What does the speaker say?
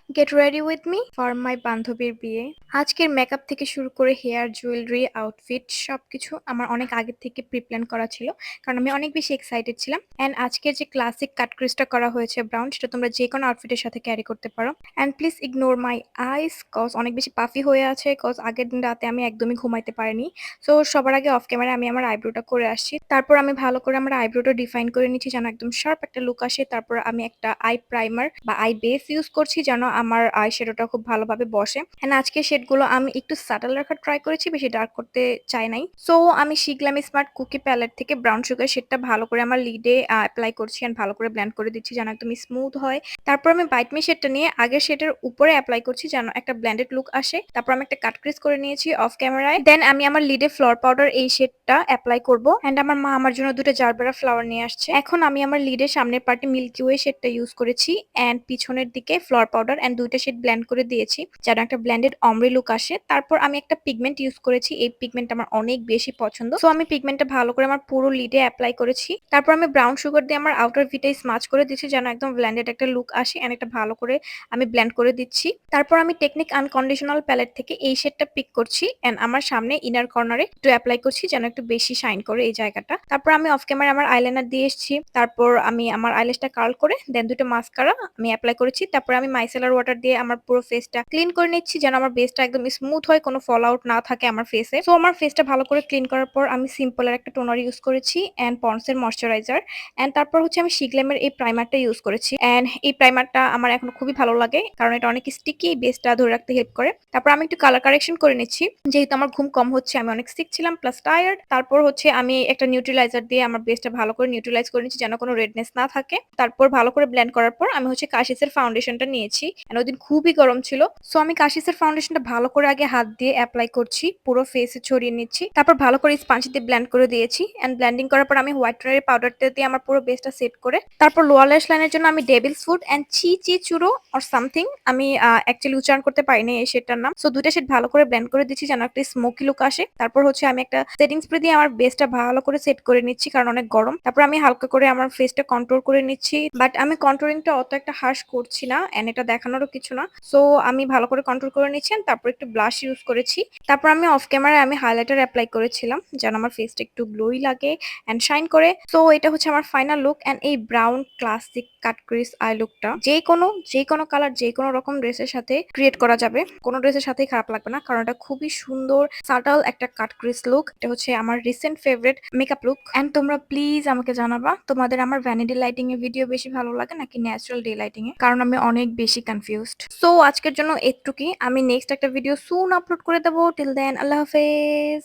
Get ready with me for my বান্ধবীর বিয়ে। আজকের মেকআপ থেকে শুরু করে হেয়ার, জুয়েলারি, আউটফিট সবকিছু আমার অনেক আগে থেকে প্রি-প্ল্যান করা ছিল। কারণ আমি অনেক বেশি এক্সাইটেড ছিলাম। অ্যান্ড আজকের যে ক্লাসিক কাট ক্রিজটা করা হয়েছে ব্রাউন, সেটা তোমরা যেকোনো আউটফিটের সাথে ক্যারি করতে পারো। And please ignore my eyes, cause অনেক বেশি পাফি হয়ে আছে, কজ আগের দিন রাতে আমি একদমই ঘুমাইতে পারিনি। সো সবার আগে অফ ক্যামেরায় আমি আমার আইব্রোটা করে আসছি। তারপর আমি ভালো করে আমার আইব্রোটা ডিফাইন করে নিচ্ছি যেন একদম শার্প একটা লুক আসে। তারপর আমি একটা আই প্রাইমার বা আই বেস ইউজ করছি যেন আমার আই শ্যাডোটা খুব ভালোভাবে বসে। অ্যান্ড আজকে শেডগুলো আমি একটু সাটল রাখার ট্রাই করেছি, বেশি ডার্ক করতে চাই নাই। সো আমি শিগলামি স্মার্ট কুকি প্যালেট থেকে ব্রাউন সুগার শেডটা ভালো করে আমার লিডে অ্যাপ্লাই করছি অ্যান্ড ভালো করে ব্লেন্ড করে দিচ্ছি যেন একদম স্মুথ হয়। তারপর আমি বাইট মি শেডটা নিয়ে আগের শেডের উপরে অ্যাপ্লাই করছি যেন একটা ব্লেন্ডেড লুক আসে। তারপর আমি একটা কাট ক্রিজ করে নিয়েছি অফ ক্যামেরায়। দেন আমি আমার লিডে ফ্লোর পাউডার এই শেডটা অ্যাপ্লাই করব। অ্যান্ড আমার মা আমার জন্য দুটো জারবেরা ফ্লাওয়ার নিয়ে আসছে। এখন আমি আমার লিডের সামনের পার্টে মিল্কি ওয়ে শেডটা ইউজ করেছি অ্যান্ড পিছনের দিকে ফ্লোর পাউডার অ্যান্ড দুইটা শেড ব্লেন্ড করে দিয়েছি যেন একটা ব্লেন্ডেড অমরি লুক আসে। তারপর আমি একটা পিগমেন্ট ইউজ করেছি, এই পিগমেন্ট আমার অনেক বেশি পছন্দ। সো আমি পিগমেন্টটা ভালো করে আমার পুরো লিডে অ্যাপ্লাই করেছি। তারপর আমি ব্রাউন সুগার দিয়ে আমার আউটার ভিটাই স্মাচ করে দিচ্ছি যেন একদম ব্লেন্ডেড একটা লুক আসে অ্যান্ড একটা ভালো করে আমি ব্লেন্ড করে দিচ্ছি। তারপর আমি টেকনিক আনকন্ডিশনাল প্যালেট থেকে এই শেডটা পিক করছি অ্যান্ড আমার সামনে ইনার কর্নারে একটু অ্যাপ্লাই করছি যেন একটু বেশি শাইন করে এই জায়গাটা। তারপর আমি অফ ক্যামেরা আমার আইলাইনার দিয়ে এসেছি। তারপর আমি আমার আইল্যাশটা কার্ল করে দেন দুটো মাস্কারা আমি অ্যাপ্লাই করেছি। তারপর আমি মাইসেলার ওয়াটার দিয়ে আমার পুরো ফেসটা ক্লিন করে নিচ্ছি যেন আমার বেসটা একদম স্মুথ হয়, কোনো ফল আউট না থাকে আমার ফেসে। সো আমার ফেসটা ভালো করে ক্লিন করার পর আমি সিম্পলের একটা টোনার ইউজ করেছি অ্যান্ড পন্ডসের ময়শ্চারাইজার অ্যান্ড তারপর হচ্ছে আমি শিগলেমের এই প্রাইমারটা ইউজ করেছি অ্যান্ড এই প্রাইমারটা আমার এখন খুবই ভালো লাগে কারণ এটা অনেক স্টিকি, বেসটা ধরে রাখতে হেল্প করে। তারপর আমি একটু কালার কারেকশন করে নিচ্ছি যেহেতু আমার ঘুম কম হচ্ছে, আমি অনেক সিক ছিলাম প্লাস টায়ার্ড। তারপর হচ্ছে আমি একটা নিউট্রিলাইজার দিয়ে আমার বেসটা ভালো করে নিউট্রিলাইজ করে নিচ্ছি যেন কোনো রেডনেস না থাকে। তারপর ভালো করে ব্লেন্ড করার পর আমি হচ্ছে কাশিসের ফাউন্ডেশনটা নিয়েছি এন্ড ওইদিন খুবই গরম ছিল। সো আমি কাশিসের ফাউন্ডেশনটা ভালো করে আগে হাত দিয়ে অ্যাপ্লাই করছি, পুরো ফেসে ছড়িয়ে নিচ্ছি। তারপর ভালো করে স্পঞ্জ দিয়ে ব্লেন্ড করে দিয়েছি এন্ড ব্লেন্ডিং করার পর আমি হোয়াইট টোনারের পাউডারটা দিয়ে আমার পুরো বেসটা সেট করে তারপর লোয়ার ল্যাশ লাইনের জন্য আমি ডেভিলস ফুড এন্ড চি চি চুরো অর সামথিং, আমি অ্যাকচুয়ালি উচ্চারণ করতে পারিনি এই শেডটার নাম। সো দুইটা শেড ভালো করে ব্লেন্ড করে দিচ্ছি যেন একটা স্মোকি লুক আসে। তারপর হচ্ছে আমি একটা সেটিং স্প্রে দিয়ে আমার বেসটা ভালো করে সেট করে নিচ্ছি কারণ অনেক গরম। তারপর আমি হালকা করে আমার ফেসটা কন্ট্রোল করে নিচ্ছি, বাট আমি কন্ট্রোলিংটা অত একটা হার্শ করছি না এন্ড এটা দেখানোরও কিছু না। সো আমি ভালো করে কন্ট্রোল করে নিচ্ছি and তারপর একটু ব্লাশ ইউজ করেছি। তারপর আমি অফ ক্যামেরায় আমি হাইলাইটার অ্যাপ্লাই করেছিলাম যেন আমার ফেসটা একটু গ্লোই লাগে এন্ড শাইন করে। সো এটা হচ্ছে আমার ফাইনাল লুক এন্ড এই brown classic cut crease eye লুকটা যে কোনো কালার যে কোনো রকম ড্রেসের সাথে ক্রিয়েট করা যাবে, কোনো ড্রেসের সাথেই খারাপ লাগবে না কারণ এটা খুবই সুন্দর সাটল একটা কাট ক্রিজ লুক। এটা হচ্ছে আমার recent favourite makeup look and তোমরা প্লিজ আমাকে জানাবা তোমাদের আমার ভ্যানিটি লাইটিং এর ভিডিও বেশি ভালো লাগে নাকি ন্যাচারাল ডে লাইটিং এ, কারণ আমি অনেক বেশি কনফিউজড। সো আজকের জন্য এটুকুই, আমি নেক্সট একটা ভিডিও সুন আপলোড করে দেবো। টিল দেন আল্লাহ হাফেজ।